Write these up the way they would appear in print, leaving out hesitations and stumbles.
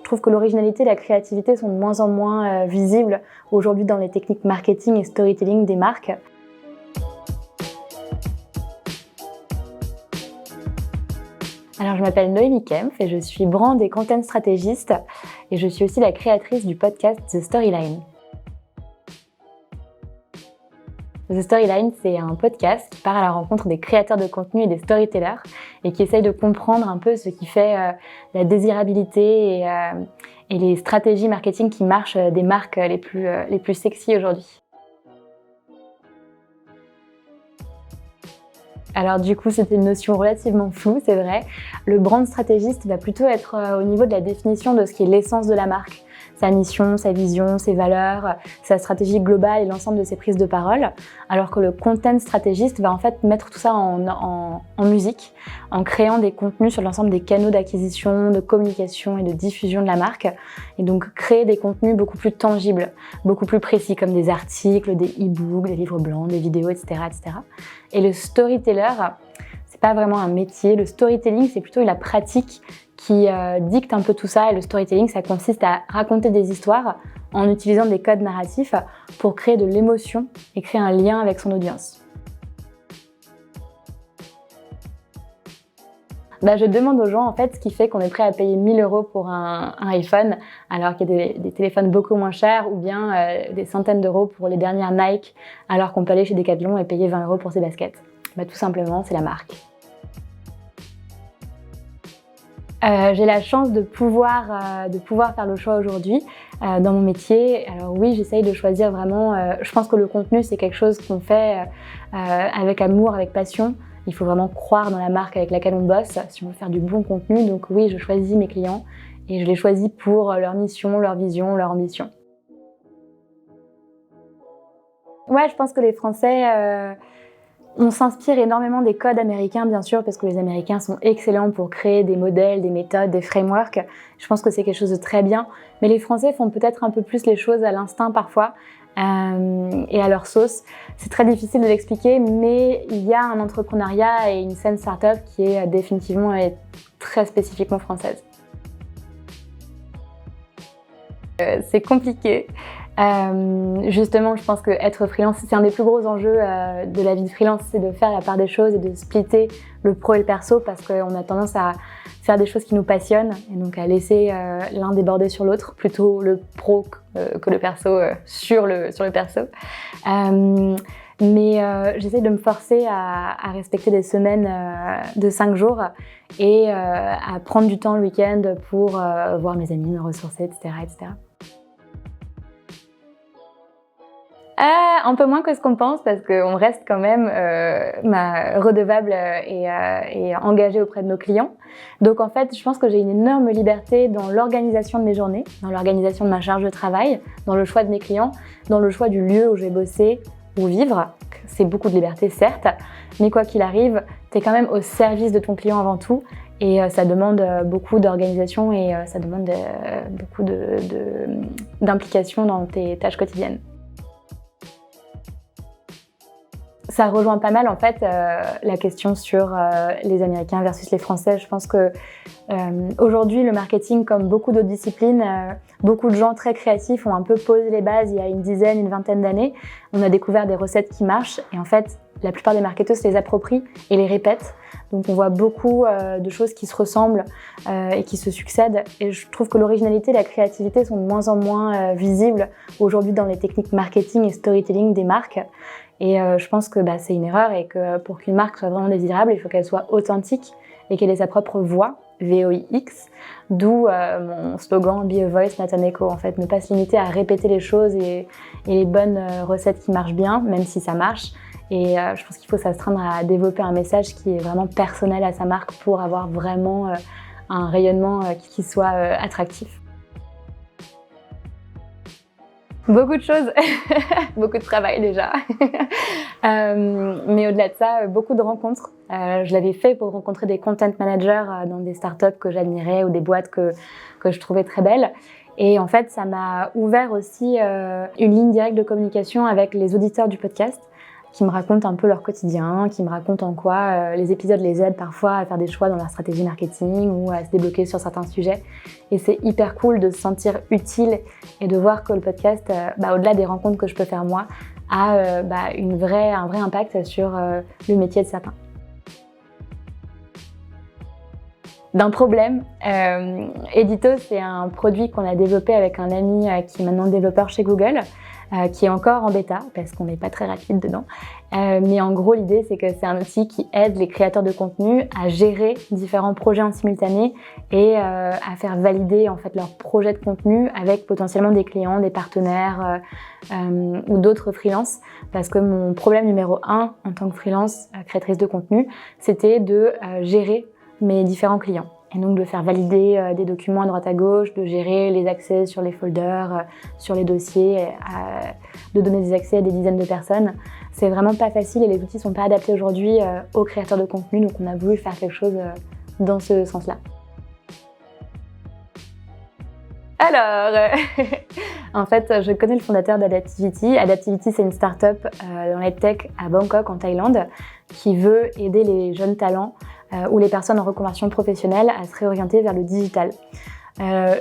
trouve que l'originalité et la créativité sont de moins en moins visibles aujourd'hui dans les techniques marketing et storytelling des marques. Alors, je m'appelle Noémie Kempf et je suis brand et content stratégiste et je suis aussi la créatrice du podcast The Storyline. The Storyline, c'est un podcast qui part à la rencontre des créateurs de contenu et des storytellers et qui essaye de comprendre un peu ce qui fait la désirabilité et les stratégies marketing qui marchent des marques les plus sexy aujourd'hui. Alors du coup, c'était une notion relativement floue, c'est vrai. Le brand stratégiste va plutôt être au niveau de la définition de ce qui est l'essence de la marque. Sa mission, sa vision, ses valeurs, sa stratégie globale et l'ensemble de ses prises de parole. Alors que le content stratégiste va en fait mettre tout ça en musique, en créant des contenus sur l'ensemble des canaux d'acquisition, de communication et de diffusion de la marque. Et donc créer des contenus beaucoup plus tangibles, beaucoup plus précis, comme des articles, des e-books, des livres blancs, des vidéos, etc., etc. Et le storyteller, c'est pas vraiment un métier. Le storytelling, c'est plutôt la pratique qui dicte un peu tout ça. Et le storytelling, ça consiste à raconter des histoires en utilisant des codes narratifs pour créer de l'émotion et créer un lien avec son audience. Je demande aux gens en fait ce qui fait qu'on est prêt à payer 1 000 € pour un iPhone alors qu'il y a des téléphones beaucoup moins chers ou bien des centaines d'euros pour les dernières Nike alors qu'on peut aller chez Decathlon et payer 20 € pour ses baskets. Tout simplement, c'est la marque. J'ai la chance de pouvoir faire le choix aujourd'hui dans mon métier. Alors oui, j'essaye de choisir vraiment. Je pense que le contenu, c'est quelque chose qu'on fait avec amour, avec passion. Il faut vraiment croire dans la marque avec laquelle on bosse si on veut faire du bon contenu. Donc oui, je choisis mes clients et je les choisis pour leur mission, leur vision, leur ambition. Ouais, je pense que les Français... On s'inspire énormément des codes américains, bien sûr, parce que les Américains sont excellents pour créer des modèles, des méthodes, des frameworks. Je pense que c'est quelque chose de très bien. Mais les Français font peut-être un peu plus les choses à l'instinct parfois et à leur sauce. C'est très difficile de l'expliquer, mais il y a un entrepreneuriat et une scène start-up qui est définitivement et très spécifiquement française. C'est compliqué. Justement, je pense que être freelance, c'est un des plus gros enjeux de la vie de freelance, c'est de faire la part des choses et de splitter le pro et le perso parce qu'on a tendance à faire des choses qui nous passionnent et donc à laisser l'un déborder sur l'autre, plutôt le pro que le perso sur le perso. Mais j'essaie de me forcer à respecter des semaines de 5 jours et à prendre du temps le week-end pour voir mes amis, me ressourcer, etc., etc. Un peu moins que ce qu'on pense parce qu'on reste quand même redevable et engagé auprès de nos clients. Donc en fait, je pense que j'ai une énorme liberté dans l'organisation de mes journées, dans l'organisation de ma charge de travail, dans le choix de mes clients, dans le choix du lieu où je vais bosser ou vivre. C'est beaucoup de liberté, certes, mais quoi qu'il arrive, tu es quand même au service de ton client avant tout. Et ça demande beaucoup d'organisation et ça demande beaucoup d'implication dans tes tâches quotidiennes. Ça rejoint pas mal en fait la question sur les Américains versus les Français. Je pense que aujourd'hui le marketing, comme beaucoup d'autres disciplines, beaucoup de gens très créatifs ont un peu posé les bases il y a une vingtaine d'années. On a découvert des recettes qui marchent et en fait la plupart des marketeurs les approprient et les répètent. Donc on voit beaucoup de choses qui se ressemblent et qui se succèdent. Et je trouve que l'originalité et la créativité sont de moins en moins visibles aujourd'hui dans les techniques marketing et storytelling des marques. Et je pense que c'est une erreur et que pour qu'une marque soit vraiment désirable, il faut qu'elle soit authentique et qu'elle ait sa propre voix, VOIX, d'où mon slogan Be a Voice, Not an Echo. En fait, ne pas se limiter à répéter les choses et les bonnes recettes qui marchent bien, même si ça marche. Et je pense qu'il faut s'astreindre à développer un message qui est vraiment personnel à sa marque pour avoir vraiment un rayonnement qui soit attractif. Beaucoup de choses, beaucoup de travail déjà, mais au-delà de ça, beaucoup de rencontres. Je l'avais fait pour rencontrer des content managers dans des startups que j'admirais ou des boîtes que je trouvais très belles. Et en fait, ça m'a ouvert aussi une ligne directe de communication avec les auditeurs du podcast qui me racontent un peu leur quotidien, qui me racontent en quoi les épisodes les aident parfois à faire des choix dans leur stratégie marketing ou à se débloquer sur certains sujets. Et c'est hyper cool de se sentir utile et de voir que le podcast, au-delà des rencontres que je peux faire moi, a un vrai impact sur le métier de certains. D'un problème, Edito, c'est un produit qu'on a développé avec un ami qui est maintenant développeur chez Google, qui est encore en bêta parce qu'on n'est pas très rapide dedans. Mais en gros, l'idée, c'est que c'est un outil qui aide les créateurs de contenu à gérer différents projets en simultané et à faire valider en fait leur projet de contenu avec potentiellement des clients, des partenaires ou d'autres freelances. Parce que mon problème numéro 1 en tant que freelance créatrice de contenu, c'était de gérer mes différents clients. Et donc de faire valider des documents à droite à gauche, de gérer les accès sur les folders, sur les dossiers, de donner des accès à des dizaines de personnes. C'est vraiment pas facile et les outils sont pas adaptés aujourd'hui aux créateurs de contenu, donc on a voulu faire quelque chose dans ce sens-là. Alors, en fait, je connais le fondateur d'Adaptivity. Adaptivity, c'est une start-up dans les tech à Bangkok, en Thaïlande, qui veut aider les jeunes talents ou les personnes en reconversion professionnelle à se réorienter vers le digital.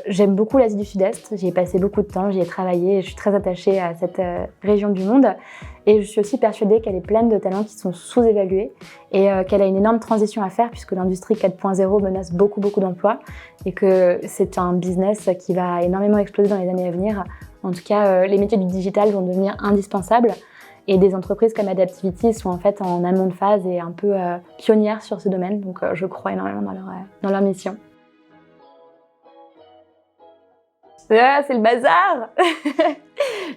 J'aime beaucoup l'Asie du Sud-Est, j'y ai passé beaucoup de temps, j'y ai travaillé et je suis très attachée à cette région du monde. Et je suis aussi persuadée qu'elle est pleine de talents qui sont sous-évalués et qu'elle a une énorme transition à faire puisque l'industrie 4.0 menace beaucoup d'emplois et que c'est un business qui va énormément exploser dans les années à venir. En tout cas, les métiers du digital vont devenir indispensables et des entreprises comme Adaptivity sont en fait en amont de phase et un peu pionnières sur ce domaine. Donc je crois énormément dans leur mission. Ah, c'est le bazar.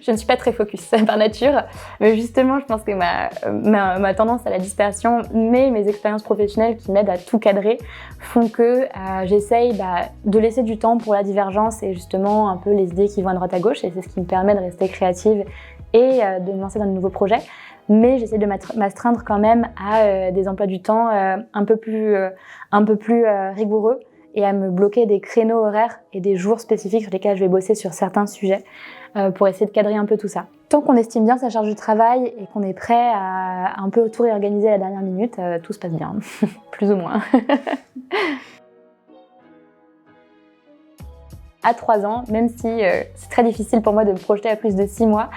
Je ne suis pas très focus par nature, mais justement, je pense que ma tendance à la dispersion, mais mes expériences professionnelles qui m'aident à tout cadrer, font que j'essaye de laisser du temps pour la divergence et justement un peu les idées qui vont à droite à gauche, et c'est ce qui me permet de rester créative et de me lancer dans de nouveaux projets. Mais j'essaie de m'astreindre quand même à des emplois du temps un peu plus rigoureux, et à me bloquer des créneaux horaires et des jours spécifiques sur lesquels je vais bosser sur certains sujets pour essayer de cadrer un peu tout ça. Tant qu'on estime bien sa charge de travail et qu'on est prêt à un peu tout réorganiser à la dernière minute, tout se passe bien, plus ou moins. À 3 ans, même si c'est très difficile pour moi de me projeter à plus de 6 mois,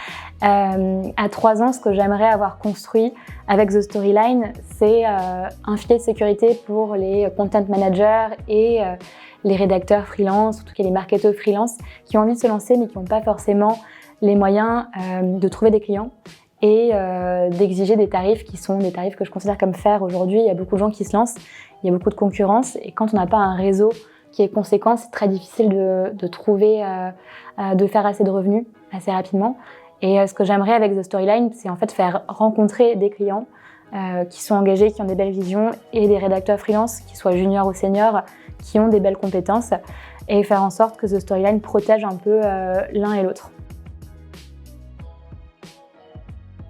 à 3 ans, ce que j'aimerais avoir construit avec The Storyline, c'est un filet de sécurité pour les content managers et les rédacteurs freelance, en tout cas les marketeurs freelance, qui ont envie de se lancer mais qui n'ont pas forcément les moyens de trouver des clients et d'exiger des tarifs qui sont des tarifs que je considère comme fair aujourd'hui. Il y a beaucoup de gens qui se lancent, il y a beaucoup de concurrence et quand on n'a pas un réseau qui est conséquent, c'est très difficile de trouver, de faire assez de revenus assez rapidement. Et ce que j'aimerais avec The Storyline, c'est en fait faire rencontrer des clients qui sont engagés, qui ont des belles visions et des rédacteurs freelance, qui soient juniors ou seniors, qui ont des belles compétences et faire en sorte que The Storyline protège un peu l'un et l'autre.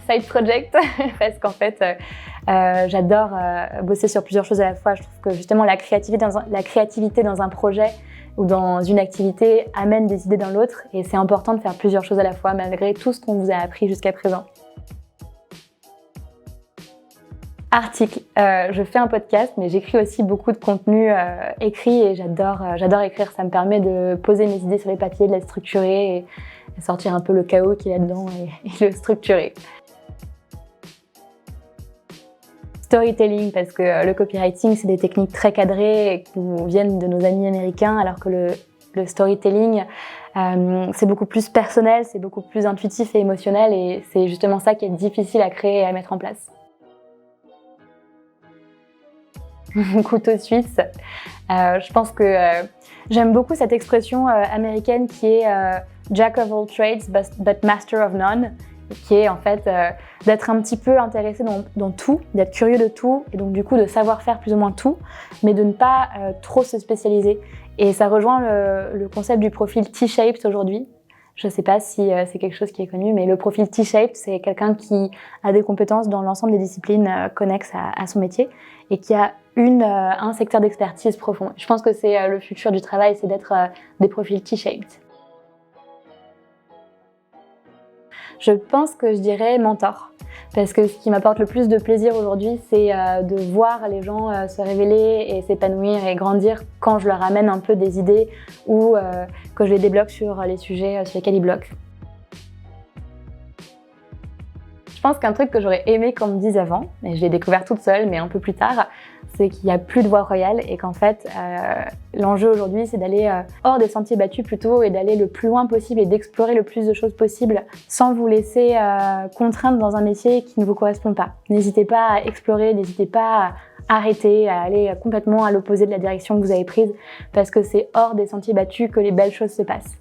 Side project, parce qu'en fait, j'adore bosser sur plusieurs choses à la fois. Je trouve que justement la créativité dans un projet ou dans une activité amène des idées dans l'autre et c'est important de faire plusieurs choses à la fois malgré tout ce qu'on vous a appris jusqu'à présent. Article. Je fais un podcast, mais j'écris aussi beaucoup de contenu écrit et j'adore écrire. Ça me permet de poser mes idées sur les papiers, de les structurer et sortir un peu le chaos qu'il y a dedans et le structurer. Storytelling, parce que le copywriting, c'est des techniques très cadrées qui viennent de nos amis américains, alors que le storytelling, c'est beaucoup plus personnel, c'est beaucoup plus intuitif et émotionnel, et c'est justement ça qui est difficile à créer et à mettre en place. Couteau suisse. Je pense que j'aime beaucoup cette expression américaine qui est Jack of all trades but master of none, qui est en fait d'être un petit peu intéressé dans tout, d'être curieux de tout et donc du coup de savoir faire plus ou moins tout, mais de ne pas trop se spécialiser. Et ça rejoint le concept du profil T-shaped aujourd'hui. Je ne sais pas si c'est quelque chose qui est connu, mais le profil T-shaped, c'est quelqu'un qui a des compétences dans l'ensemble des disciplines connexes à son métier et qui a un secteur d'expertise profond. Je pense que c'est le futur du travail, c'est d'être des profils T-shaped. Je pense que je dirais mentor. Parce que ce qui m'apporte le plus de plaisir aujourd'hui, c'est de voir les gens se révéler et s'épanouir et grandir quand je leur amène un peu des idées ou que je les débloque sur les sujets sur lesquels ils bloquent. Je pense qu'un truc que j'aurais aimé qu'on me dise avant, et je l'ai découvert toute seule, mais un peu plus tard, c'est qu'il n'y a plus de voie royale et qu'en fait, l'enjeu aujourd'hui, c'est d'aller hors des sentiers battus plutôt et d'aller le plus loin possible et d'explorer le plus de choses possibles sans vous laisser contraindre dans un métier qui ne vous correspond pas. N'hésitez pas à explorer, n'hésitez pas à arrêter, à aller complètement à l'opposé de la direction que vous avez prise parce que c'est hors des sentiers battus que les belles choses se passent.